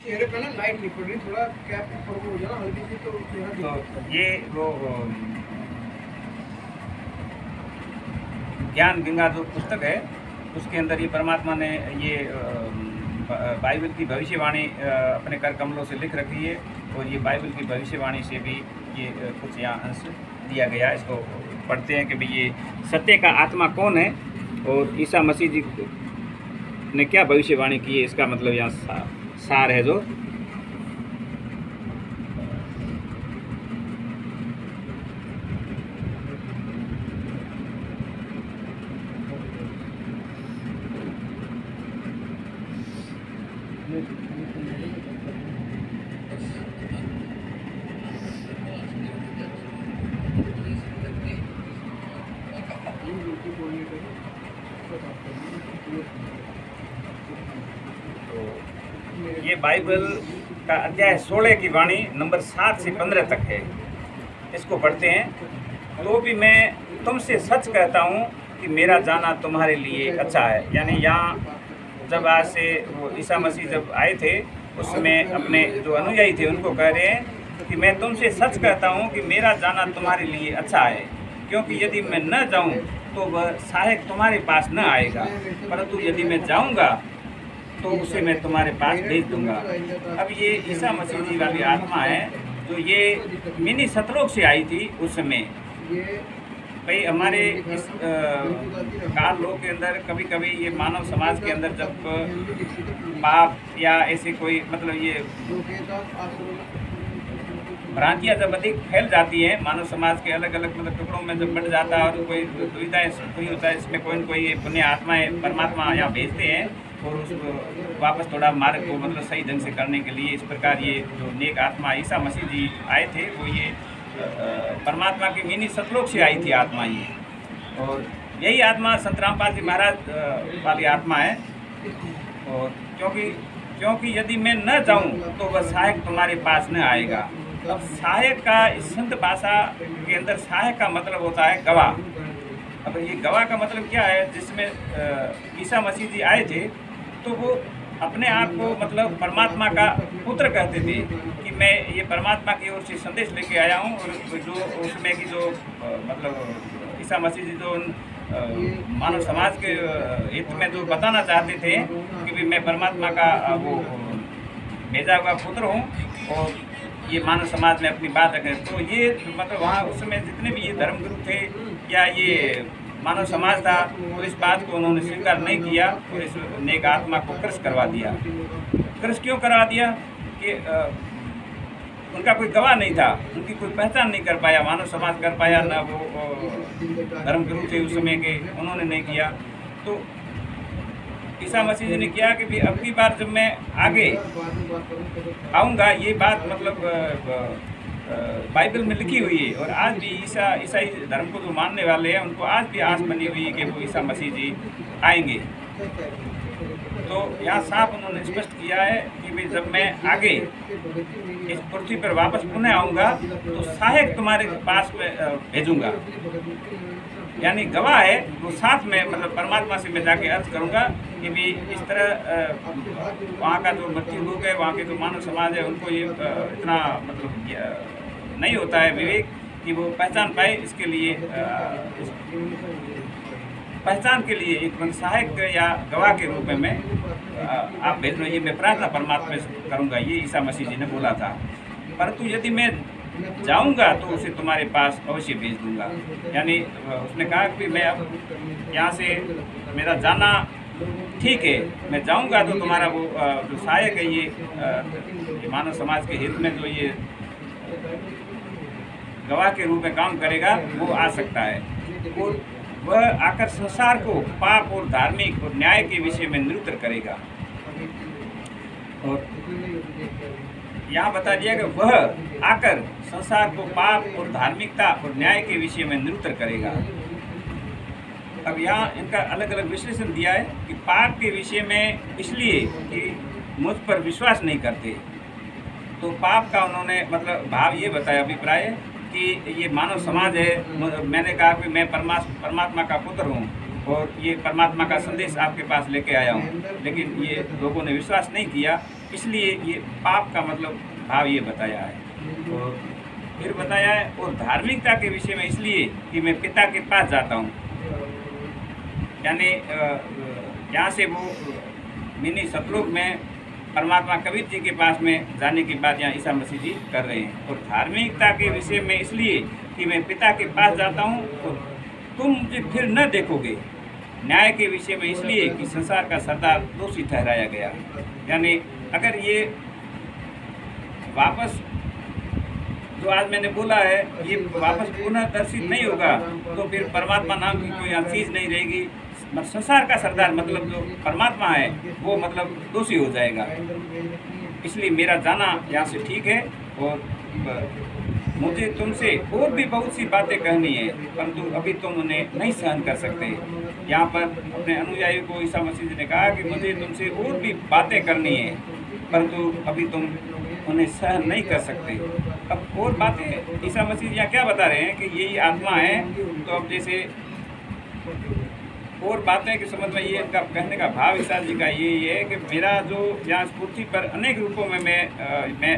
चेहरे पे ना लाइट नहीं पड़ रही, थोड़ा कैप ऊपर को हो जाना हल्की सी तो चेहरा तो ये वो ज्ञान गंगा जो पुस्तक है उसके अंदर ये परमात्मा ने ये बाइबल की भविष्यवाणी अपने कर कमलों से लिख रखी है, और ये बाइबल की भविष्यवाणी से भी ये कुछ यहाँ अंश दिया गया। इसको पढ़ते हैं कि भाई ये सत्य का आत्मा कौन है और ईसा मसीह जी ने क्या भविष्यवाणी की है, इसका मतलब यहाँ सार है जो ये बाइबल का अध्याय 16 की वाणी नंबर 7 से 15 तक है। इसको पढ़ते हैं। तो भी मैं तुमसे सच कहता हूँ कि मेरा जाना तुम्हारे लिए अच्छा है। यानी यहाँ जब आज से वो ईसा मसीह जब आए थे उस समय अपने जो अनुयायी थे उनको कह रहे हैं कि मैं तुमसे सच कहता हूँ कि मेरा जाना तुम्हारे लिए अच्छा है, क्योंकि यदि मैं न जाऊँ तो वह सहायक तुम्हारे पास न आएगा, परंतु यदि मैं जाऊँगा तो उसे मैं तुम्हारे पास भेज दूंगा। अब ये ईसा मसीह जी वाली आत्मा है जो ये मिनी सतलोक से आई थी उस समय। भाई हमारे इस काल लोक के अंदर कभी कभी ये मानव समाज के अंदर जब पाप या ऐसे कोई मतलब ये भ्रांतियाँ जब अधिक फैल जाती हैं, मानव समाज के अलग अलग मतलब टुकड़ों में जब बढ़ जाता है और कोई दुविधाएँ कोई होता है, इसमें कोई न कोई पुण्य आत्माएँ परमात्मा यहाँ भेजते हैं और उसको वापस थोड़ा मार्ग को मतलब सही ढंग से करने के लिए। इस प्रकार ये जो नेक आत्मा ईसा मसीह जी आए थे वो ये परमात्मा की मिनी सतलोक से आई थी आत्मा ये, और यही आत्मा संत रामपाल जी महाराज वाली आत्मा है। और क्योंकि यदि मैं न जाऊं तो वह सहायक तुम्हारे पास न आएगा। अब सहायक का इस संत भाषा के अंदर सहायक का मतलब होता है गवाह। अब ये गवाह का मतलब क्या है, जिसमें ईसा मसीह जी आए थे तो वो अपने आप को मतलब परमात्मा का पुत्र कहते थे कि मैं ये परमात्मा की ओर से संदेश लेके आया हूँ। और जो उसमें की जो मतलब ईसा मसीह जी जो मानव समाज के हित में जो बताना चाहते थे कि भी मैं परमात्मा का वो भेजा हुआ पुत्र हूँ और ये मानव समाज में अपनी बात रखें। तो ये मतलब वहाँ उस समय जितने भी ये धर्मगुरु थे या ये मानव समाज था, तो इस बात को उन्होंने स्वीकार नहीं किया और इस नेक आत्मा को क्रश करवा दिया। क्रश क्यों करवा दिया कि उनका कोई गवाह नहीं था, उनकी कोई पहचान नहीं कर पाया, मानव समाज कर पाया, ना वो धर्मगुरु थे उस समय के, उन्होंने नहीं किया। तो ईसा मसीह जी ने किया कि भी अगली बार जब मैं आगे आऊँगा, ये बात मतलब बाइबल में लिखी हुई है और आज भी ईसाई धर्म को जो मानने वाले हैं उनको आज भी आस बनी हुई है कि वो ईसा मसीह जी आएंगे। तो यहाँ साफ उन्होंने स्पष्ट किया है कि भाई जब मैं आगे इस पृथ्वी पर वापस पुनः आऊँगा तो सहायक तुम्हारे पास में भेजूँगा। यानी गवाह है वो साथ में मतलब परमात्मा से मैं जाके अर्ज करूँगा कि भी इस तरह वहाँ का जो मृत्यु लोग है, वहाँ के जो मानव समाज है, उनको ये इतना मतलब नहीं होता है विवेक कि वो पहचान पाए। इसके लिए पहचान के लिए एक सहायक या गवाह के रूप में आप भेजना, ये मैं प्रार्थना परमात्मा से करूँगा, ये ईसा मसीह जी ने बोला था। परंतु यदि मैं जाऊंगा तो उसे तुम्हारे पास अवश्य भेज दूंगा। यानी उसने कहा कि मैं अब यहाँ से मेरा जाना ठीक है, मैं जाऊंगा तो तुम्हारा वो जो सहायक है ये मानव समाज के हित में जो ये गवाह के रूप में काम करेगा वो आ सकता है और वह आकर संसार को पाप और धार्मिक और न्याय के विषय में निरुत्तर करेगा। और यहाँ बता दिया कि वह आकर संसार को पाप और धार्मिकता और न्याय के विषय में निरुत्तर करेगा। अब यहाँ इनका अलग अलग विश्लेषण दिया है कि पाप के विषय में इसलिए कि मुझ पर विश्वास नहीं करते। तो पाप का उन्होंने मतलब भाव ये बताया, अभिप्राय कि ये मानव समाज है। मैंने कहा कि मैं परमात्मा का पुत्र हूँ और ये परमात्मा का संदेश आपके पास लेके आया हूँ, लेकिन ये लोगों ने विश्वास नहीं किया। इसलिए ये पाप का मतलब भाव ये बताया है। और फिर बताया है और धार्मिकता के विषय में इसलिए कि मैं पिता के पास जाता हूँ, यानी यहाँ से वो मिनी सतलोक में परमात्मा कबीर जी के पास में जाने की बात यहाँ ईसा मसीह जी कर रहे हैं। और धार्मिकता के विषय में इसलिए कि मैं पिता के पास जाता हूँ तो तुम मुझे फिर न देखोगे। न्याय के विषय में इसलिए कि संसार का सरदार दोषी ठहराया गया, यानी अगर ये वापस जो आज मैंने बोला है ये वापस पुनः दर्शित नहीं होगा तो फिर परमात्मा नाम की कोई चीज़ नहीं रहेगी। संसार का सरदार मतलब जो परमात्मा है वो मतलब दोषी हो जाएगा। इसलिए मेरा जाना यहाँ से ठीक है। और मुझे तुमसे और भी बहुत सी बातें कहनी है परंतु अभी तुम उन्हें नहीं सहन कर सकते। यहाँ पर अपने अनुयायी को ईसा मसीह जी ने कहा कि मुझे तुमसे और भी बातें करनी है परंतु अभी तुम उन्हें सहन नहीं कर सकते। अब और बातें ईसा मसीह यहाँ क्या बता रहे हैं कि यही आत्मा है। तो अब जैसे और बातें की समझ में ये इनका कहने का भाव ईसा जी का यही है कि मेरा जो यहाँ पृथ्वी पर अनेक रूपों में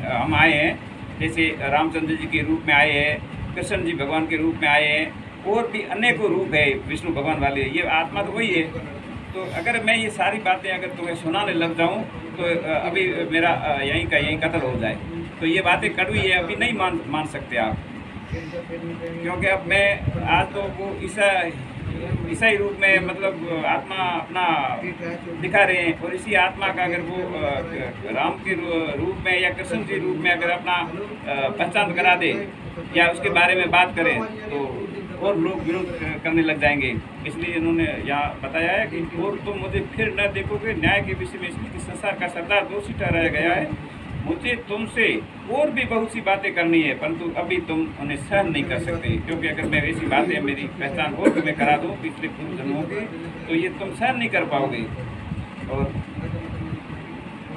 हम आए हैं, जैसे रामचंद्र जी के रूप में आए हैं, कृष्ण जी भगवान के रूप में आए हैं, और भी अनेकों रूप है विष्णु भगवान वाले। ये आत्मा तो वही है। तो अगर मैं ये सारी बातें अगर तुम्हें सुनाने लग जाऊँ तो अभी मेरा यहीं का यहीं कत्ल हो जाए। तो ये बातें कड़वी है, अभी नहीं मान सकते आप, क्योंकि अब मैं आज तो वो ईसाई रूप में मतलब आत्मा अपना दिखा रहे हैं। और इसी आत्मा का अगर वो राम के रूप में या कृष्ण जी रूप में अगर अपना पहचान करा दे या उसके बारे में बात करें तो और लोग विरोध करने लग जाएंगे। इसलिए इन्होंने यहाँ बताया है कि और तुम मुझे फिर न देखोगे। न्याय के विषय में इसलिए कि संसार का सरदार दोषी ठहराया गया है। मुझे तुमसे और भी बहुत सी बातें करनी है परंतु अभी तुम उन्हें सहन नहीं कर सकते, क्योंकि अगर मैं वैसी बातें मेरी पहचान हो तो मैं करा दूँ पिछले पूर्व जन्मों के तो ये तुम सहन नहीं कर पाओगे। और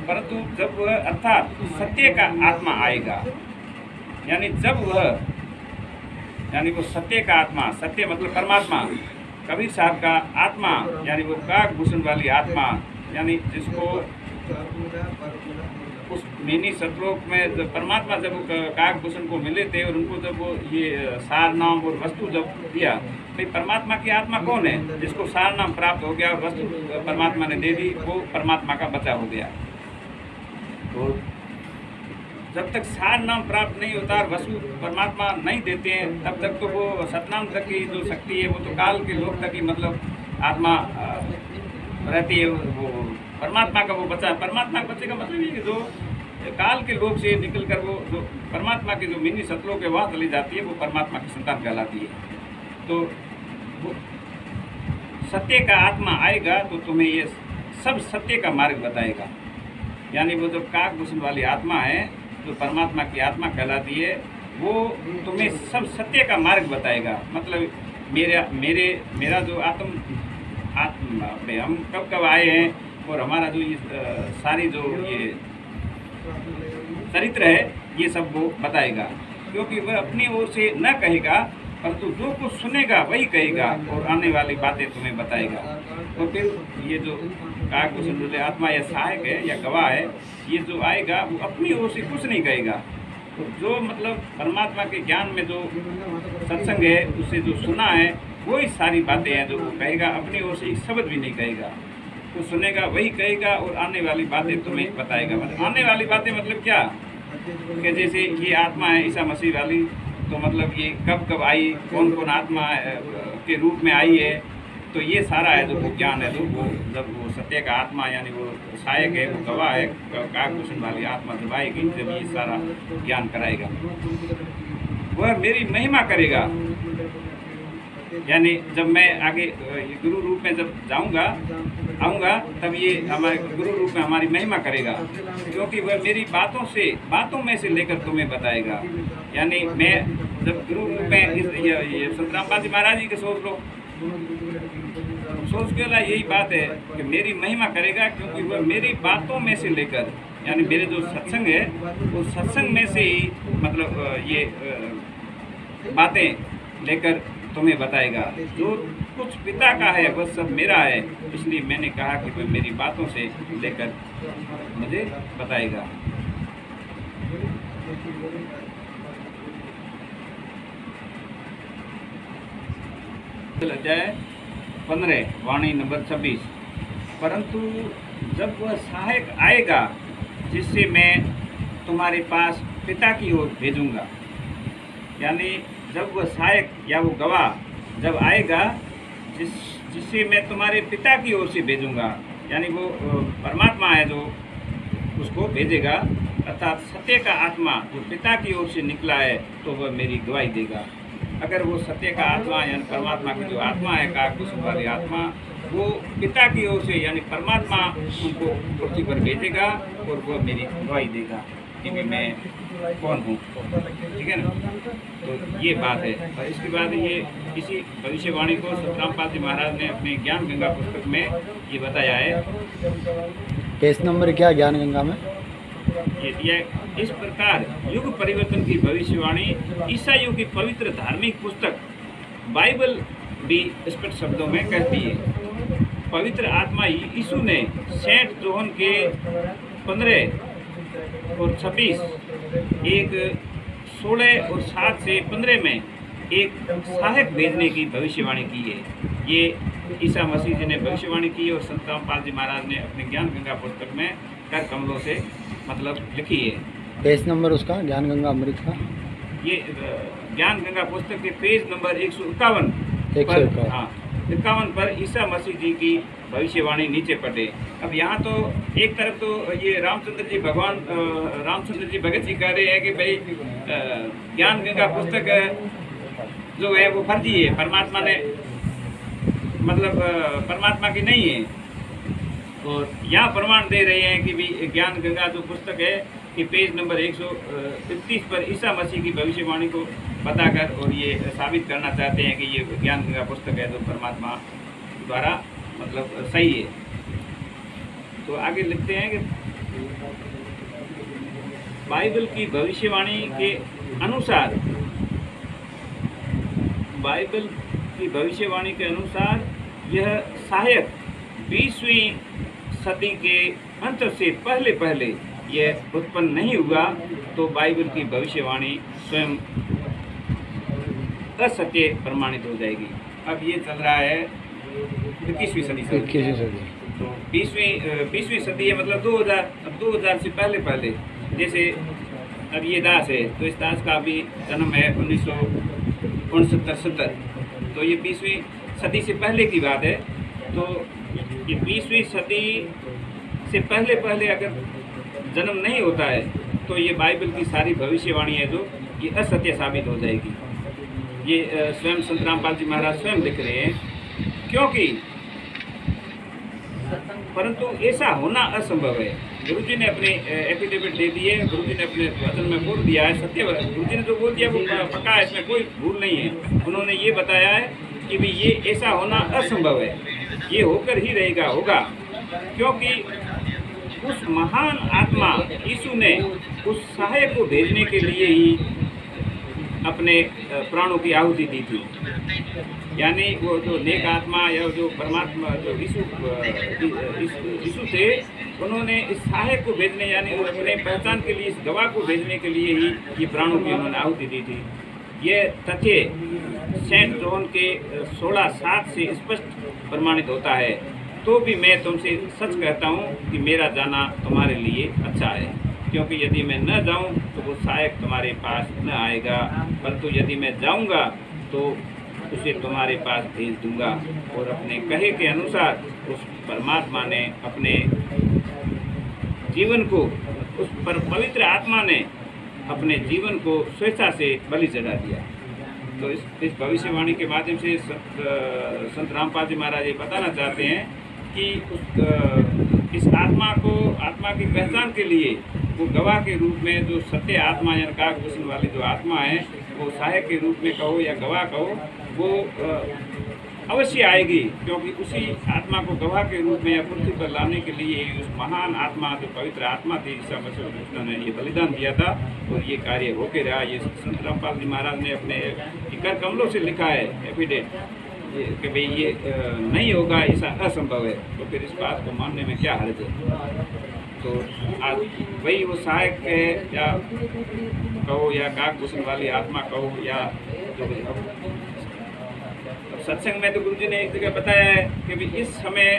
परंतु जब वह अर्थात सत्य का आत्मा आएगा, यानी जब वह यानी वो सत्य का आत्मा, सत्य मतलब परमात्मा, कबीर साहब का आत्मा यानी वो काकभूषण वाली आत्मा, यानी जिसको उस मिनी सतलोक में जब परमात्मा जब काकभूषण को मिले थे और उनको जब वो ये सार नाम और वस्तु जब दिया, भाई परमात्मा की आत्मा कौन है? जिसको सार नाम प्राप्त हो गया और वस्तु परमात्मा ने दे दी, वो परमात्मा का बचा हो गया। तो जब तक सार नाम प्राप्त नहीं होता और वस्तु परमात्मा नहीं देते हैं तब तक तो वो सतनाम तक की जो शक्ति है वो तो काल के लोक तक ही मतलब आत्मा रहती है। वो परमात्मा का वो बचा, परमात्मा के बच्चे का मतलब ये कि जो काल के लोक से निकल कर वो जो परमात्मा के जो मिनी सतलोक है वहाँ चली जाती है, वो परमात्मा की संतान कहलाती है। तो वो सत्य का आत्मा आएगा तो तुम्हें ये सब सत्य का मार्ग बताएगा। यानी वो जो काकभूषण वाली आत्मा है जो परमात्मा की आत्मा कहलाती है, वो तुम्हें सब सत्य का मार्ग बताएगा। मतलब मेरा जो हम कब आए हैं और हमारा जो ये सारी जो ये चरित्र है ये सब वो बताएगा, क्योंकि वह अपनी ओर से न कहेगा परंतु जो कुछ सुनेगा वही कहेगा और आने वाली बातें तुम्हें बताएगा। और फिर ये जो काकभूषण आत्मा या सहायक है या गवाह है, ये जो आएगा वो अपनी ओर से कुछ नहीं कहेगा। तो जो मतलब परमात्मा के ज्ञान में जो सत्संग है उससे जो सुना है वही सारी बातें हैं जो वो कहेगा, अपनी ओर से एक शब्द भी नहीं कहेगा। तो सुनेगा वही कहेगा और आने वाली बातें तुम्हें बताएगा। मतलब आने वाली बातें मतलब क्या कि जैसे ये आत्मा है ईसा मसीह वाली, तो मतलब ये कब आई, कौन कौन आत्मा के रूप में आई है, तो ये सारा है जो वो ज्ञान है। तो वो जब वो सत्य का आत्मा यानी वो सहायक है, वो गवाह है, काकभूषण वाली आत्मा जब आएगी जब ये सारा ज्ञान कराएगा, वह मेरी महिमा करेगा। यानी जब मैं आगे गुरु रूप में जब आऊँगा तब ये हमारे गुरु रूप में हमारी महिमा करेगा, क्योंकि वह मेरी बातों में से लेकर तुम्हें बताएगा। यानी मैं जब गुरु रूप में ये संत रामपाल जी महाराज जी के सोच लो, सोच के ला यही बात है कि मेरी महिमा करेगा, क्योंकि वह मेरी बातों में से लेकर यानी मेरे जो सत्संग है वो सत्संग में से ही मतलब ये बातें लेकर तुम्हें बताएगा। जो कुछ पिता का है वह सब मेरा है, इसलिए मैंने कहा कि वह मेरी बातों से लेकर मुझे बताएगा। अध्याय 15 वाणी नंबर 26। परंतु जब वह सहायक आएगा जिससे मैं तुम्हारे पास पिता की ओर भेजूंगा, यानी जब वह सहायक या वो गवाह जब आएगा जिससे मैं तुम्हारे पिता की ओर से भेजूंगा, यानी वो परमात्मा है जो उसको भेजेगा, अर्थात सत्य का आत्मा जो पिता की ओर से निकला है, तो वह मेरी गवाही देगा। अगर वो सत्य का आत्मा यानी परमात्मा की जो आत्मा है, काककुसुम वाली आत्मा, वो पिता की ओर से यानी परमात्मा उनको पृथ्वी पर भेजेगा और वो मेरी गवाही देगा कि मैं कौन हूँ। ठीक है ना? तो ये बात है। और इसके बाद ये इसी भविष्यवाणी को सतरामपाल जी महाराज ने अपने ज्ञान गंगा पुस्तक में ये बताया है। पेज नंबर क्या ज्ञान गंगा में? ये दिया इस प्रकार युग परिवर्तन की भविष्यवाणी ईसाइयों की पवित्र धार्मिक पुस्तक बाइबल भी स्पष्ट शब्दों में कहती है। पवित्र आत्मा यीशु ने सेंट जोहन के 15 और 26 एक 16 और 7 से 15 में एक सहायक भेजने की भविष्यवाणी की है। ये ईसा मसीह जी ने भविष्यवाणी की और संत रामपाल जी महाराज ने अपने ज्ञान गंगा पुस्तक में कर कमलों से मतलब लिखी है। पेज नंबर उसका ज्ञान गंगा अमृत का ये ज्ञान गंगा पुस्तक के पेज नंबर 151 पर, हाँ 51 पर ईसा मसीह जी की भविष्यवाणी नीचे पढ़े। अब यहाँ तो एक तरफ तो ये रामचंद्र जी भगवान रामचंद्र जी भगत जी कह रहे हैं कि भाई ज्ञान गंगा पुस्तक जो है वो फर्जी है, परमात्मा ने मतलब परमात्मा की नहीं है। और यहाँ प्रमाण दे रहे हैं कि भी ज्ञान गंगा जो पुस्तक है कि पेज नंबर 131 पर ईसा मसीह की भविष्यवाणी को बताकर और ये साबित करना चाहते हैं कि ये ज्ञान गंगा पुस्तक है जो परमात्मा द्वारा मतलब सही है। तो आगे लिखते हैं कि बाइबल की भविष्यवाणी के अनुसार, बाइबल की भविष्यवाणी के अनुसार यह सहायक 20वीं सदी के अंत से पहले पहले यह उत्पन्न नहीं हुआ, तो बाइबल की भविष्यवाणी स्वयं असत्य प्रमाणित हो जाएगी। अब ये चल रहा है 21वीं सदी से, तो 20वीं सदी है मतलब 2000 से पहले पहले। जैसे अब ये दास है तो इस दास का भी जन्म है 1969-70, तो ये 20वीं सदी से पहले की बात है। तो ये 20वीं सदी से पहले पहले अगर जन्म नहीं होता है तो ये बाइबल की सारी भविष्यवाणी है जो ये असत्य साबित हो जाएगी। ये स्वयं संत रामपाल जी महाराज स्वयं लिख रहे हैं, क्योंकि परंतु ऐसा होना असंभव है। गुरु जी ने अपने एफिडेविट दे दिए, गुरु जी ने अपने वचन में बोल दिया है, सत्य गुरु जी ने जो बोल दिया वो पक्का है, इसमें कोई भूल नहीं है। उन्होंने ये बताया है कि भी ये ऐसा होना असंभव है, ये होकर ही रहेगा होगा, क्योंकि उस महान आत्मा यीशु ने उस सहायक को भेजने के लिए ही अपने प्राणों की आहुति दी थी। यानी वो जो नेक आत्मा या जो परमात्मा जो यीशु थे, उन्होंने इस सहायक को भेजने यानी अपने पहचान के लिए इस गवाह को भेजने के लिए ही ये प्राणों की उन्होंने आहुति दी थी। ये तथ्य सेंट जोहन के 16:7 से स्पष्ट प्रमाणित होता है। तो भी मैं तुमसे सच कहता हूँ कि मेरा जाना तुम्हारे लिए अच्छा है, क्योंकि यदि मैं न जाऊँ तो वो सहायक तुम्हारे पास न आएगा, परंतु यदि मैं जाऊँगा तो उसे तुम्हारे पास भेज दूँगा। और अपने कहे के अनुसार उस परमात्मा ने अपने जीवन को, उस पर पवित्र आत्मा ने अपने जीवन को स्वेच्छा से बलि चढ़ा दिया। तो इस भविष्यवाणी के माध्यम से संत रामपाल जी महाराज ये बताना चाहते हैं कि इस आत्मा की पहचान के लिए वो गवाह के रूप में जो सत्य आत्मा या काककुसुम वाली जो आत्मा है, वो सहायक के रूप में कहो या गवाह कहो, वो अवश्य आएगी, क्योंकि उसी आत्मा को गवाह के रूप में या पृथ्वी पर लाने के लिए उस महान आत्मा जो पवित्र आत्मा थी ईसा मसीह कृष्ण ने ये बलिदान दिया था और ये कार्य होके रहा। ये संत रामपाल जी महाराज ने अपने कर कमलों से लिखा है एफिडेविट कि भाई ये नहीं होगा, ऐसा असंभव है, तो फिर इस बात को मानने में क्या हर्ज है। तो आज वही वो सहायक है, या कहो या काकभूषण वाली आत्मा कहो, या जो अब सत्संग में तो गुरु जी ने एक जगह बताया है कि भी इस समय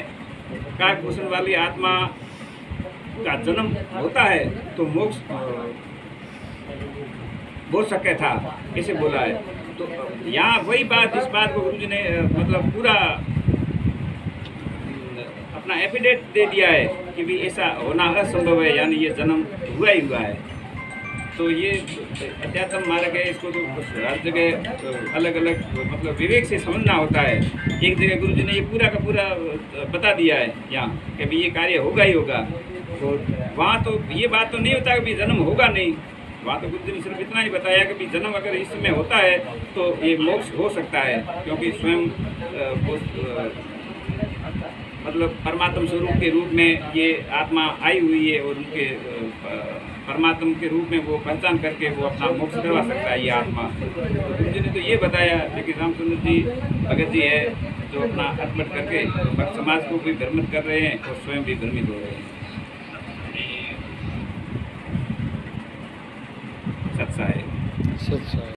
काकभूषण वाली आत्मा का जन्म होता है तो मोक्ष हो सके था, इसे बोला है। तो यहाँ वही बात, इस बात को गुरु जी ने मतलब पूरा अपना एफिडेविट दे दिया है कि भी ऐसा होना असंभव है, यानी ये जन्म हुआ ही हुआ है। तो ये अध्यात्म मार्ग है, इसको तो हर जगह अलग अलग मतलब विवेक से समझना होता है। एक जगह गुरु जी ने ये पूरा का पूरा बता दिया है यहाँ कि भी ये कार्य होगा ही होगा। तो वहाँ तो ये बात तो नहीं होता कि भी जन्म होगा नहीं, वहाँ तो गुरु जी ने सिर्फ इतना ही बताया कि भी जन्म अगर इस समय होता है तो ये मोक्ष हो सकता है, क्योंकि स्वयं मतलब परमात्म स्वरूप के रूप में ये आत्मा आई हुई है, और उनके परमात्म के रूप में वो पहचान करके वो अपना मोक्ष करवा सकता है ये आत्मा। तो गुरु जी ने तो ये बताया, लेकिन रामचंद्र जी भगत जी है जो अपना अर्पण करके भक्त समाज को भी भ्रमित कर रहे हैं और स्वयं भी भ्रमित हो रहे हैं। सत्सा है। सच है।